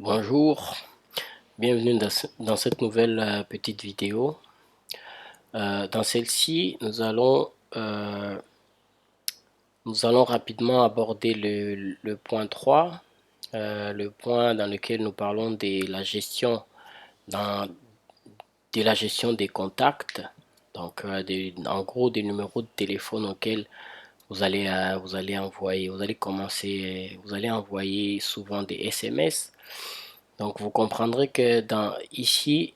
Bonjour, bienvenue dans cette nouvelle petite vidéo. Dans celle-ci, nous allons rapidement aborder le point 3, le point dans lequel nous parlons dans, de la gestion des contacts, donc en gros des numéros de téléphone auxquels vous allez envoyer souvent des SMS. Donc vous comprendrez que ici,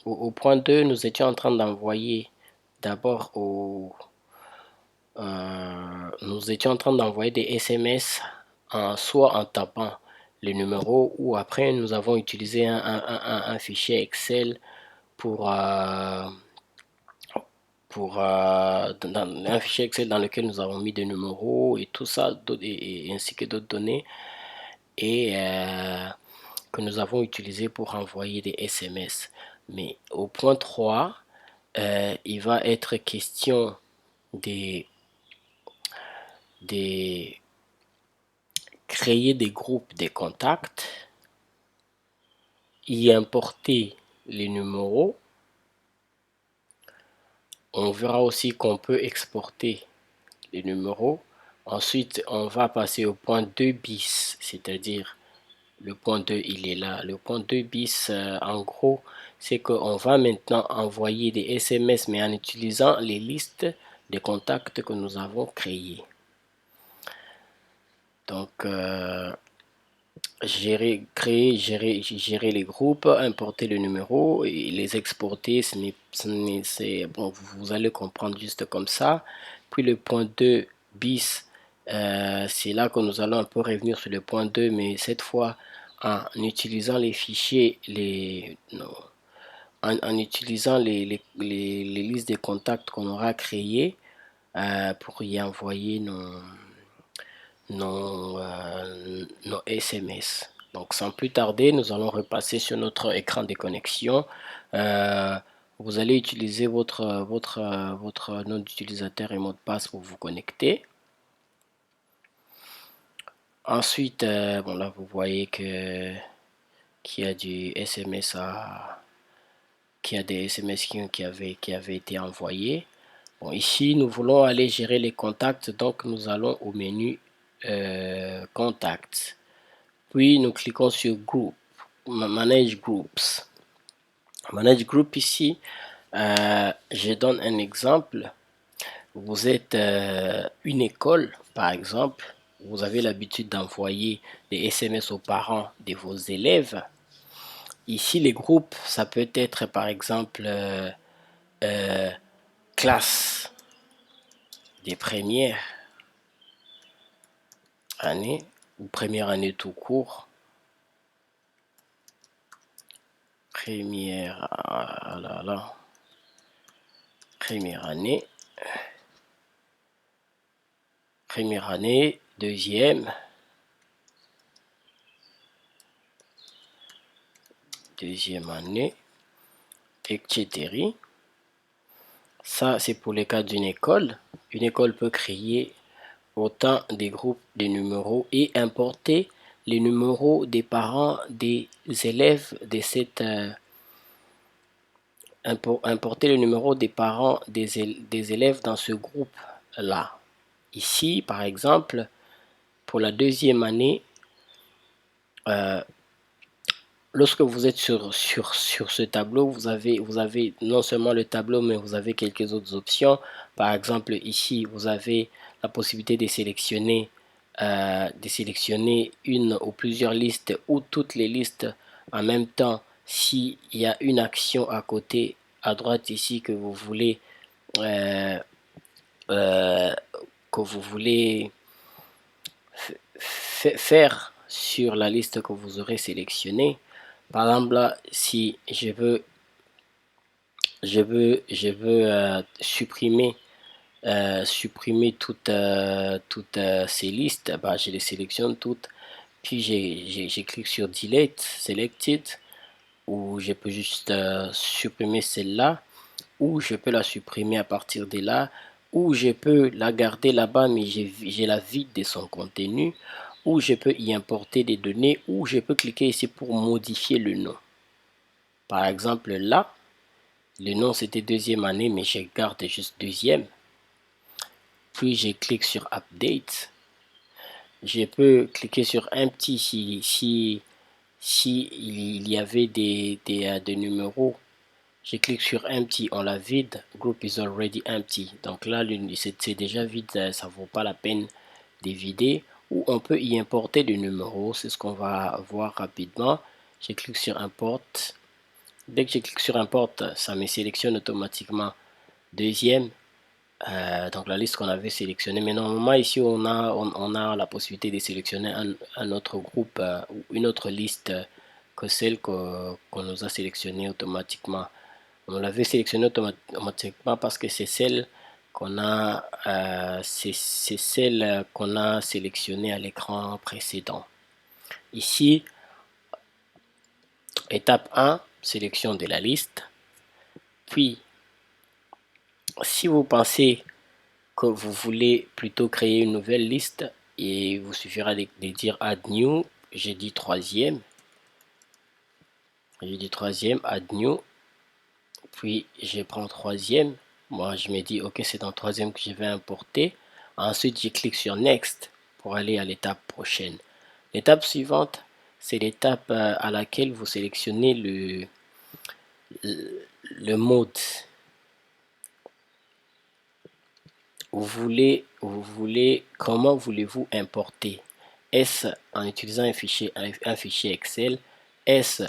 au point 2, nous étions en train d'envoyer d'abord nous étions en train d'envoyer des SMS soit en tapant les numéros ou après nous avons utilisé un fichier Excel pour, un fichier Excel dans lequel nous avons mis des numéros et tout ça, ainsi que d'autres données et que nous avons utilisé pour envoyer des SMS. Mais au point 3, il va être question de, de créer des groupes de contacts, y importer les numéros. On verra aussi qu'on peut exporter les numéros. Ensuite, on va passer au point 2 bis, c'est-à-dire le point 2, il est là. Le point 2 bis, en gros, c'est qu'on va maintenant envoyer des SMS, mais en utilisant les listes de contacts que nous avons créés. Donc, gérer les groupes, importer le numéro et les exporter, bon, vous allez comprendre juste comme ça. Puis le point 2 bis, c'est là que nous allons un peu revenir sur le point 2, mais cette fois en utilisant les fichiers, non, en utilisant les listes de contacts qu'on aura créées pour y envoyer nos SMS. Donc sans plus tarder, nous allons repasser sur notre écran de connexion. Euh, Vous allez utiliser votre nom d'utilisateur et mot de passe pour vous connecter. Ensuite, bon là vous voyez qu'il y a du SMS qu'il y a des SMS qui avaient été envoyés. Bon, ici, nous voulons aller gérer les contacts, donc nous allons au menu Contacts. Puis nous cliquons sur Group, Manage Groups. Manage Group ici, je donne un exemple. Vous êtes une école, par exemple. Vous avez l'habitude d'envoyer des SMS aux parents de vos élèves. Ici, les groupes, ça peut être par exemple classe des premières années ou première année tout court. Première, première année, deuxième année, etc. Ça, c'est pour le cas d'une école. Une école peut créer autant des groupes de numéros et importer les numéros des parents des élèves de cette importer le numéro des parents des élèves dans ce groupe là. Ici, par exemple, pour la deuxième année, lorsque vous êtes sur ce tableau, vous avez non seulement le tableau, mais vous avez quelques autres options. Par exemple, ici, vous avez la possibilité de sélectionner une ou plusieurs listes ou toutes les listes en même temps s'il y a une action à côté, à droite ici, euh, euh, que vous voulez faire sur la liste que vous aurez sélectionnée. Par exemple, là, si je veux supprimer toutes ces listes, bah, je les sélectionne toutes, puis je clique sur Delete, Selected, ou je peux juste supprimer celle-là, ou je peux la supprimer à partir de là, ou je peux la garder là-bas, mais j'ai la vide de son contenu, ou je peux y importer des données, ou je peux cliquer ici pour modifier le nom. Par exemple là, le nom c'était deuxième année, mais je garde juste deuxième. Puis je clique sur Update. Je peux cliquer sur un petit si il y avait des numéros. Je clique sur Empty, on la vide. Group is already empty. Donc là, c'est déjà vide, ça vaut pas la peine de vider. Ou on peut y importer des numéros, c'est ce qu'on va voir rapidement. Je clique sur Import. Dès que je clique sur Import, ça me sélectionne automatiquement deuxième. Donc la liste qu'on avait sélectionnée. Mais normalement ici on a la possibilité de sélectionner un autre groupe ou une autre liste que celle qu'on nous a sélectionnée automatiquement. On l'avait sélectionné automatiquement parce que c'est celle qu'on a c'est celle qu'on a sélectionnée à l'écran précédent. Ici, étape 1, sélection de la liste. Puis, si vous pensez que vous voulez plutôt créer une nouvelle liste, et vous suffira de dire add new, j'ai dit troisième, add new, puis je prends troisième. Moi je me dis ok, c'est dans troisième que je vais importer. Ensuite je clique sur next pour aller à l'étape prochaine. L'étape suivante, c'est l'étape à laquelle vous sélectionnez le mode. Comment voulez-vous importer? Est-ce en utilisant un fichier Excel? Est-ce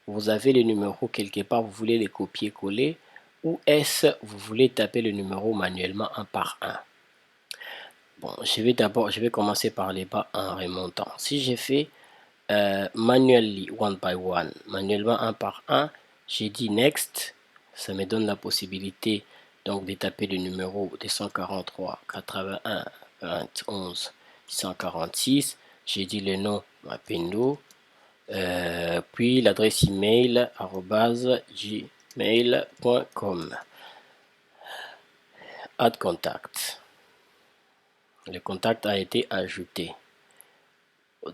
vous avez le numéro quelque part, vous voulez les copier-coller? Ou est-ce vous voulez taper le numéro manuellement un par un? Bon, je vais commencer par les bas en remontant. Si j'ai fait manually one by one, manuellement un par un, j'ai dit next, ça me donne la possibilité donc de taper le numéro 243 81 21 146. J'ai dit le nom Mapendo, puis l'adresse email @gmail.com. Add contact. Le contact a été ajouté.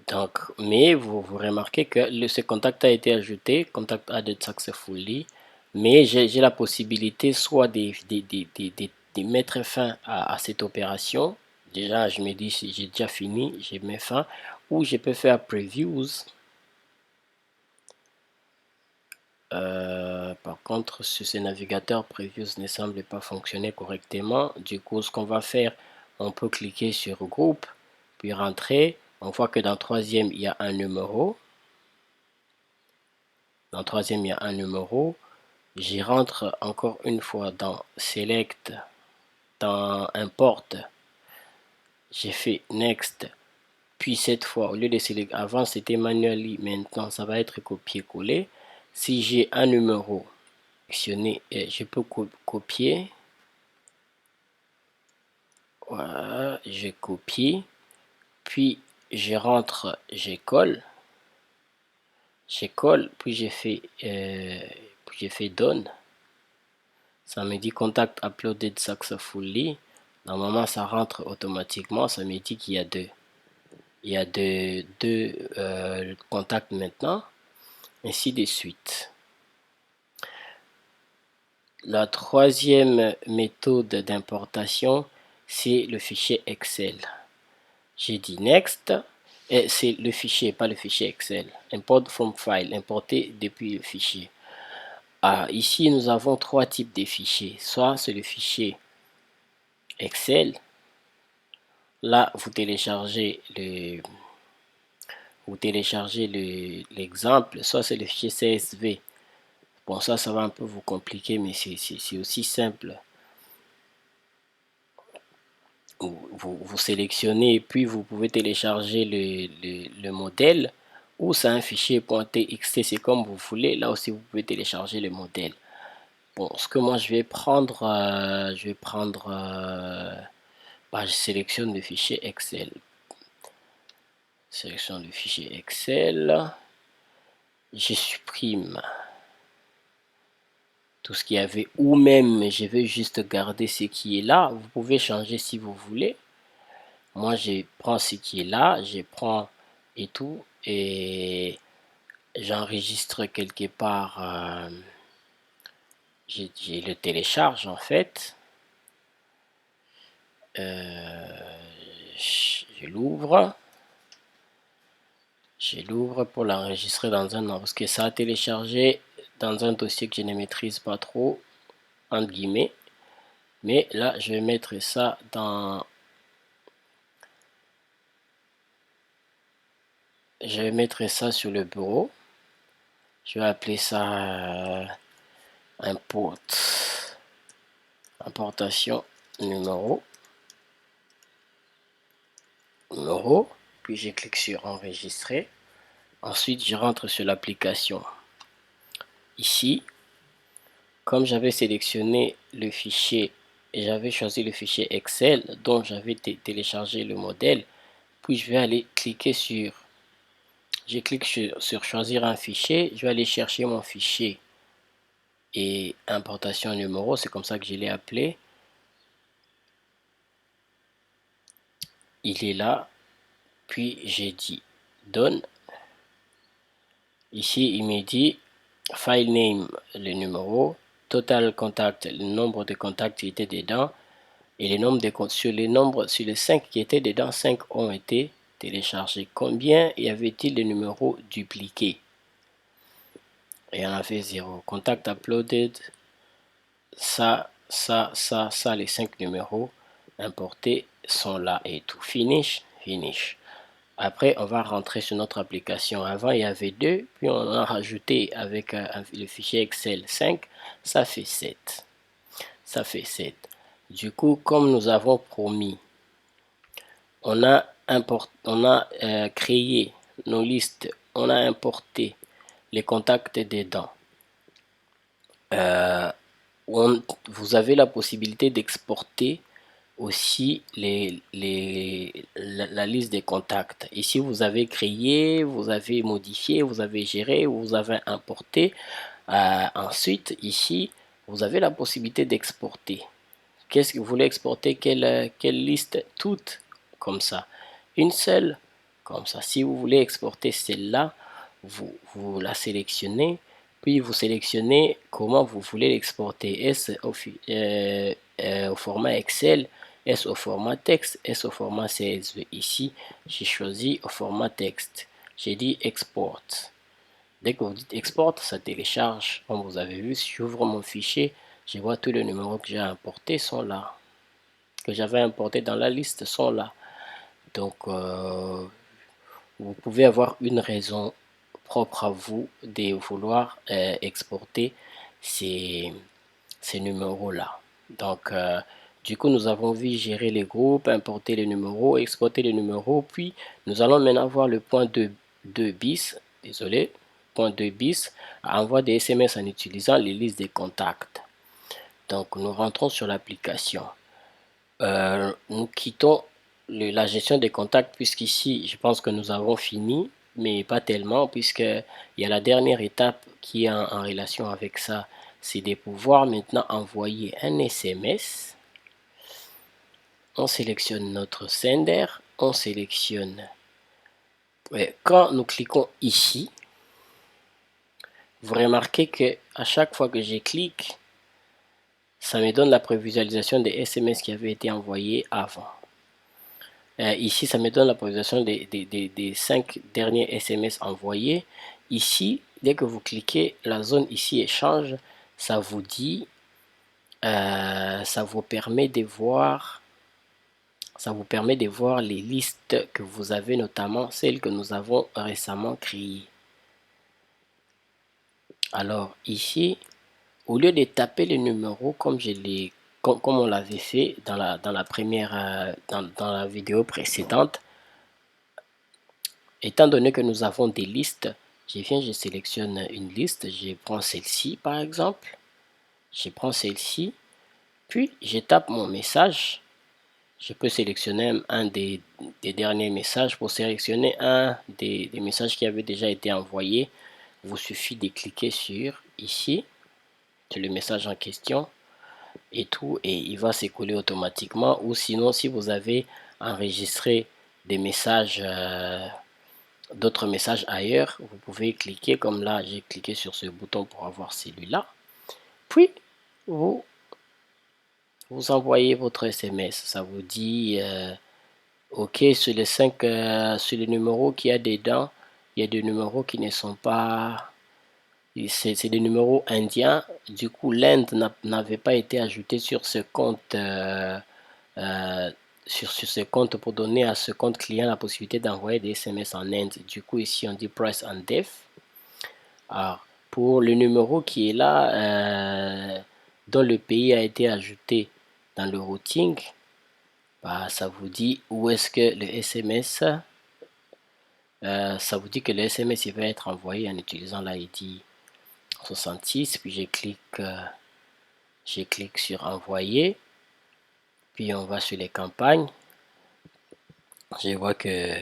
Donc, mais vous remarquez que ce contact a été ajouté, contact added successfully, mais j'ai la possibilité soit de mettre fin à cette opération. Déjà, je me dis, si j'ai déjà fini, je mets fin, ou je peux faire previews. Par contre, sur ces navigateurs, previews ne semble pas fonctionner correctement. Du coup, ce qu'on va faire, on peut cliquer sur groupe, puis rentrer. On voit que dans troisième, il y a un numéro. Dans troisième, il y a un numéro. J'y rentre encore une fois dans Select, dans Import. J'ai fait Next. Puis cette fois, au lieu de Select, avant c'était manually, maintenant ça va être copier-coller. Si j'ai un numéro sélectionné, je peux copier. Voilà, je copie. Puis je rentre, je colle. Puis j'ai fait Done. Ça me dit contact uploaded successfully. Normalement, ça rentre automatiquement. Ça me dit qu'il y a deux contacts maintenant. Ainsi de suite. La troisième méthode d'importation, c'est le fichier Excel. J'ai dit Next. Et c'est le fichier, pas le fichier Excel. Import from file, importer depuis le fichier. Ici, nous avons trois types de fichiers. Soit c'est le fichier Excel. Là, vous téléchargez l'exemple. Soit c'est le fichier CSV. Bon, ça va un peu vous compliquer, mais c'est aussi simple. Vous sélectionnez et puis vous pouvez télécharger le modèle, ou c'est un fichier .txt, c'est comme vous voulez. Là aussi, vous pouvez télécharger le modèle. Bon, ce que moi je vais prendre, je sélectionne le fichier Excel. Sélection du fichier Excel. Je supprime tout ce qu'il y avait, ou même je vais juste garder ce qui est là. Vous pouvez changer si vous voulez. Moi, je prends ce qui est là, je prends et tout, et j'enregistre quelque part, j'ai le télécharge en fait, je l'ouvre, pour l'enregistrer dans un, parce que ça a téléchargé dans un dossier que je ne maîtrise pas trop, entre guillemets, mais là je vais mettre ça dans, je vais mettre ça sur le bureau, je vais appeler ça importation numéro, puis je clique sur enregistrer. Ensuite je rentre sur l'application. Ici, comme j'avais sélectionné le fichier et j'avais choisi le fichier Excel dont j'avais téléchargé le modèle, puis je vais aller cliquer sur, je clique sur choisir un fichier, je vais aller chercher mon fichier et importation numéro, c'est comme ça que je l'ai appelé. Il est là, puis j'ai dit donne. Ici il me dit file name, le numéro, total contact, le nombre de contacts qui étaient dedans, et les nombres sur les 5 qui étaient dedans, 5 ont été téléchargés. Combien y avait-il de numéros dupliqués? Et il y en avait 0. Contact uploaded, ça, les 5 numéros importés sont là et tout. Finish. Après, on va rentrer sur notre application. Avant, il y avait 2, puis on a rajouté avec le fichier Excel 5, ça fait 7. Du coup, comme nous avons promis, on a créé nos listes, on a importé les contacts dedans. Vous avez la possibilité d'exporter aussi la liste des contacts. Ici, vous avez créé, vous avez modifié, vous avez géré, vous avez importé. Ensuite, ici, vous avez la possibilité d'exporter. Qu'est-ce que vous voulez exporter? Quelle liste? Toutes comme ça. Une seule comme ça. Si vous voulez exporter celle-là, vous la sélectionnez, puis vous sélectionnez comment vous voulez l'exporter. Est-ce au format Excel, est-ce au format texte, est-ce au format CSV? Ici, j'ai choisi au format texte. J'ai dit export. Dès que vous dites export, ça télécharge. Comme vous avez vu, si j'ouvre mon fichier, je vois tous les numéros que j'ai importés sont là. Que j'avais importés dans la liste sont là. Donc, vous pouvez avoir une raison propre à vous de vouloir exporter ces numéros-là. Donc, du coup, nous avons vu gérer les groupes, importer les numéros, exporter les numéros, puis nous allons maintenant voir le point 2 bis, désolé, point 2 bis, envoi des SMS en utilisant les listes des contacts. Donc, nous rentrons sur l'application. Nous quittons la gestion des contacts puisqu'ici, je pense que nous avons fini, mais pas tellement puisqu'il y a la dernière étape qui est en relation avec ça, c'est de pouvoir maintenant envoyer un SMS. On sélectionne notre sender, on sélectionne. Quand nous cliquons ici, vous remarquez que à chaque fois que je clique, ça me donne la prévisualisation des SMS qui avaient été envoyés avant. Ici, ça me donne la prévisualisation des 5 derniers SMS envoyés. Ici, dès que vous cliquez la zone ici échange, ça vous dit, ça vous permet de voir les listes que vous avez, notamment celles que nous avons récemment créées. Alors ici, au lieu de taper les numéros comme on l'avait fait dans la première dans la vidéo précédente, étant donné que nous avons des listes, je sélectionne une liste, je prends celle-ci par exemple, puis je tape mon message. Je peux sélectionner un des derniers messages. Pour sélectionner un des messages qui avaient déjà été envoyés, il vous suffit de cliquer sur ici, sur le message en question et tout, et il va s'écouler automatiquement. Ou sinon, si vous avez enregistré des messages d'autres messages ailleurs, vous pouvez cliquer, comme là j'ai cliqué sur ce bouton pour avoir celui-là, puis vous envoyez votre SMS. Ça vous dit OK sur les 5 sur les numéros qu'il y a dedans, il y a des numéros qui ne sont pas, c'est des numéros indiens. Du coup, l'Inde n'avait pas été ajoutée sur ce compte euh, sur ce compte pour donner à ce compte client la possibilité d'envoyer des SMS en Inde. Du coup, ici on dit price and def. Alors, pour le numéro qui est là, dont le pays a été ajouté dans le routing, bah, ça vous dit où est-ce que le SMS, ça vous dit que le SMS il va être envoyé en utilisant l'ID 66, puis je clique sur envoyer, puis on va sur les campagnes. Je vois que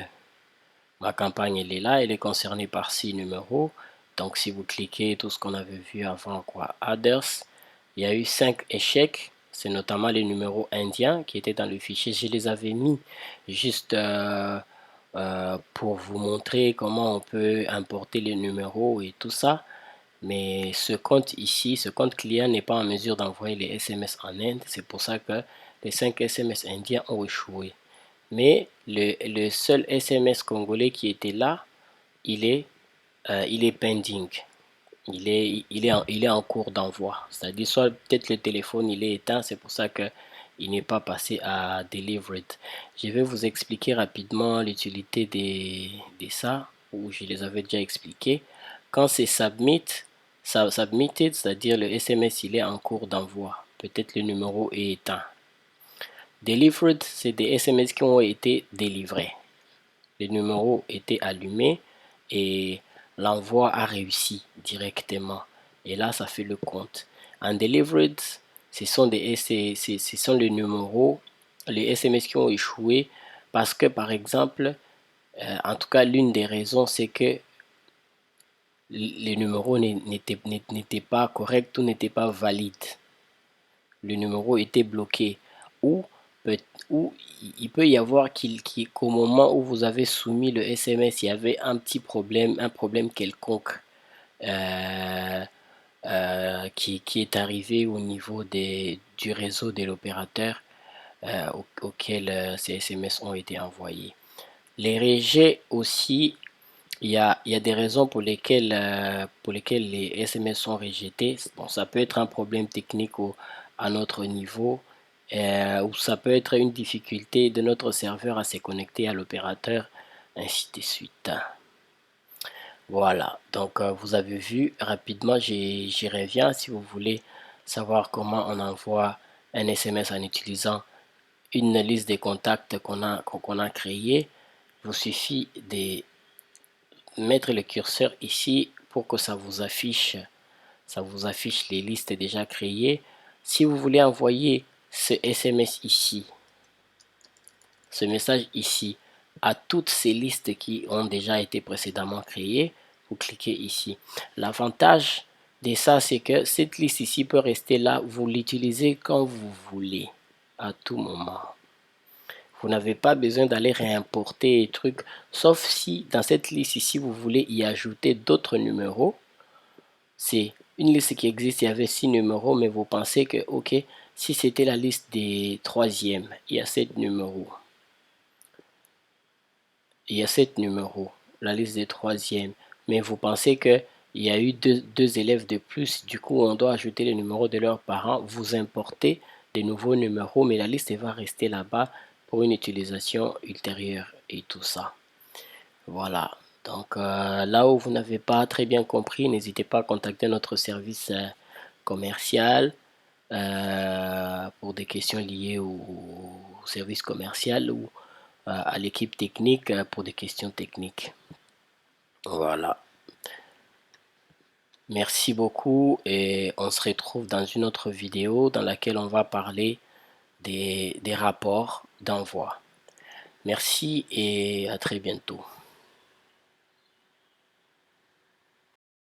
ma campagne elle est là, elle est concernée par 6 numéros. Donc si vous cliquez tout ce qu'on avait vu avant, quoi, others, il y a eu 5 échecs. C'est notamment les numéros indiens qui étaient dans le fichier. Je les avais mis juste pour vous montrer comment on peut importer les numéros et tout ça. Mais ce compte ici, ce compte client n'est pas en mesure d'envoyer les SMS en Inde. C'est pour ça que les 5 SMS indiens ont échoué. Mais le seul SMS congolais qui était là, il est pending. Il est en cours d'envoi. C'est-à-dire, soit peut-être le téléphone il est éteint, c'est pour ça que il n'est pas passé à delivered. Je vais vous expliquer rapidement l'utilité de ça, ou je les avais déjà expliqué. Quand c'est submitted, c'est-à-dire le SMS il est en cours d'envoi. Peut-être le numéro est éteint. Delivered, c'est des SMS qui ont été délivrés. Les numéros étaient allumés et l'envoi a réussi directement. Et là, ça fait le compte. Undelivered, ce sont les numéros, les SMS qui ont échoué parce que, par exemple, en tout cas, l'une des raisons, c'est que les numéros n'étaient pas corrects ou n'étaient pas valides. Le numéro était bloqué ou peut, ou il peut y avoir qu'au moment où vous avez soumis le SMS, il y avait un petit problème, un problème quelconque euh, qui est arrivé au niveau du réseau de l'opérateur auquel ces SMS ont été envoyés. Les rejets aussi, il y a des raisons pour lesquelles les SMS sont rejetés. Bon, ça peut être un problème technique à notre niveau, ou ça peut être une difficulté de notre serveur à se connecter à l'opérateur, ainsi de suite. Voilà, donc vous avez vu rapidement, j'y reviens. Si vous voulez savoir comment on envoie un SMS en utilisant une liste des contacts qu'on a créé, il vous suffit de mettre le curseur ici pour que ça vous affiche les listes déjà créées. Si vous voulez envoyer ce SMS ici, ce message ici, à toutes ces listes qui ont déjà été précédemment créées, vous cliquez ici. L'avantage de ça, c'est que cette liste ici peut rester là, vous l'utilisez quand vous voulez, à tout moment. Vous n'avez pas besoin d'aller réimporter les trucs, sauf si dans cette liste ici, vous voulez y ajouter d'autres numéros. C'est une liste qui existe, il y avait 6 numéros, mais vous pensez que, ok, si c'était la liste des troisièmes, il y a 7 numéros. Il y a 7 numéros, la liste des troisièmes. Mais vous pensez que il y a eu deux élèves de plus, du coup on doit ajouter les numéros de leurs parents, vous importez des nouveaux numéros, mais la liste va rester là-bas pour une utilisation ultérieure et tout ça. Voilà. Donc là où vous n'avez pas très bien compris, n'hésitez pas à contacter notre service commercial pour des questions liées au service commercial ou à l'équipe technique pour des questions techniques. Voilà. Merci beaucoup et on se retrouve dans une autre vidéo dans laquelle on va parler des rapports d'envoi. Merci et à très bientôt.